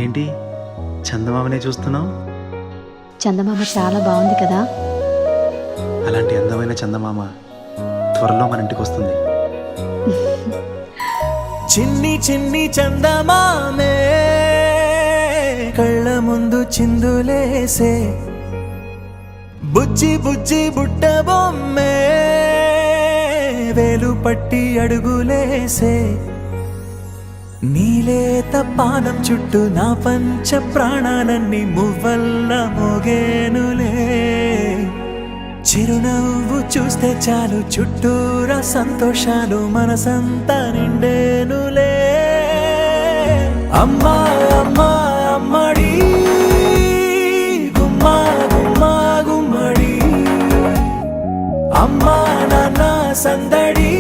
ఏంటి చందమామనే చూస్తున్నావు? చందమామ చాలా బాగుంది కదా. అలాంటి అందమైన చందమామ త్వరలో మన ఇంటికి వస్తుంది. చిన్ని చిన్ని చందమామే కళ్ళ ముందు చిందులేసే, బుజ్జి బుజ్జి బుట్ట బొమ్మే వేలు పట్టి అడుగులేసే, నీలేత పానం చుట్టూ నా పంచ ప్రాణాలన్నీ మువ్వల్ల మోగేనులే. చిరునవ్వు చూస్తే చాలు చుట్టూరా సంతోషాలు మనసంతా నిండేనులే. అమ్మా అమ్మా అమ్మడి గుమ్మా గుమ్మా గుమ్మడి, అమ్మా నాన్న సందడి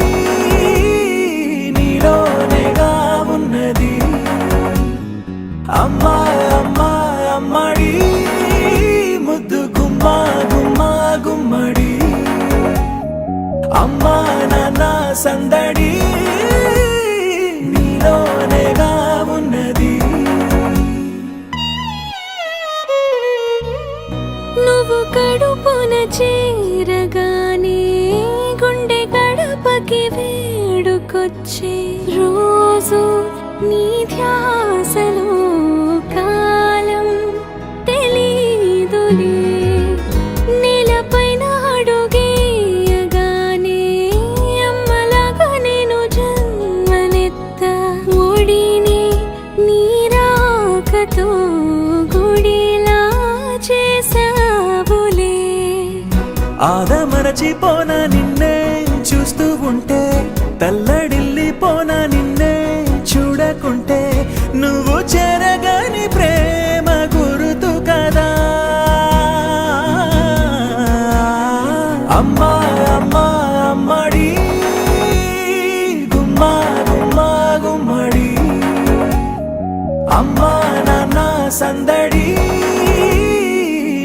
నీలోనేగా ఉన్నది. అమ్మా అమ్మా అమ్మడి ముద్దు గుమ్మా గుమ్మా గుమ్మడి, అమ్మా నాన్న సందడి నీలోనేగా ఉన్నది. నువ్వు కడుపున చేరగానే గుండె గడపకి వేడుకొచ్చే రోజు నీ ధ్యాసలో కాలం తెలీదులే. నేలపైన అడుగేయగానే అమ్మలాగా నేను జన్మనెత్త, ఒడిని నీ రాకతో గుడిలా చేసావులే. ఆదమరచిపోనా నిన్నే చూస్తూ ఉంటే, తల్లడిల్లిపోనా నిన్నే చూడకుంటే, నువ్వు చెరగని ప్రేమ గురుతు కదా. అమ్మా అమ్మా అమ్మడి గుమ్మా గుమ్మా గుమ్మడి, అమ్మా నాన్న సందడి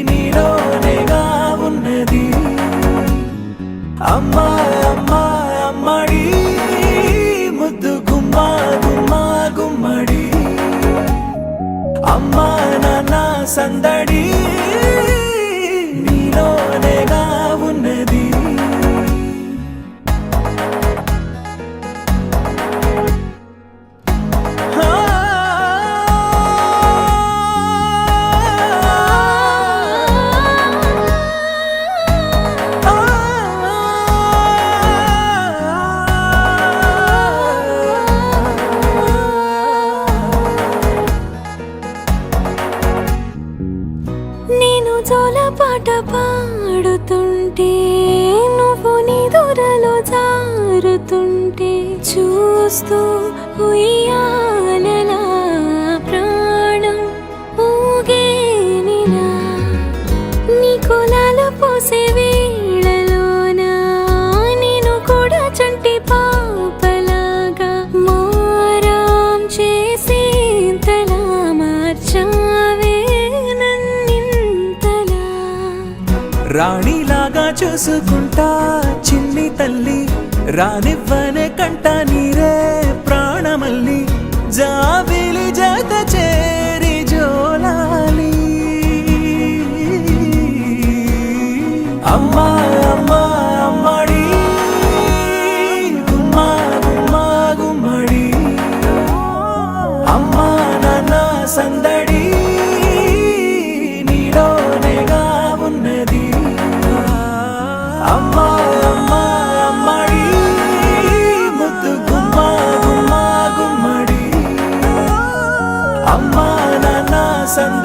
నీలోనేగా ఉన్నది. అమ్మా అమ్మా అమ్మడి ముద్దు గుమ్మా గుమ్మా గుమ్మడి, అమ్మా నాన్న సందడి నీలోనేగా ఉన్నది. నేను జోలపాట పాడుతుంటే, నువ్వు నీ దూరలో జారుతుంటే, చూస్తూ ఉయ్యాలలా ప్రాణం ఊగేనిలా. నీ కులాలు పోసే వేళలోనా నేను కూడా చంటి పాపలాగా మారాం చేసేంతలా మార్చావే నన్నింతలా. రాణిలాగా చూసుకుంటా చిన్ని తల్లి, రానివ్వనే కంట నీరే ప్రాణమల్లి, జాబిలి జత చేరి జోలాలి. అమ్మా అమ్మా అమ్మడి గుమ్మా గుమ్మా గుమ్మడి, అమ్మా నాన్న సందడి నీలోనేగా ఉన్నది. అమ్మా అమ్మా అమ్మడి ముద్దు గుమ్మా గుమ్మా గుమ్మడి, అమ్మా నాన్న సందడి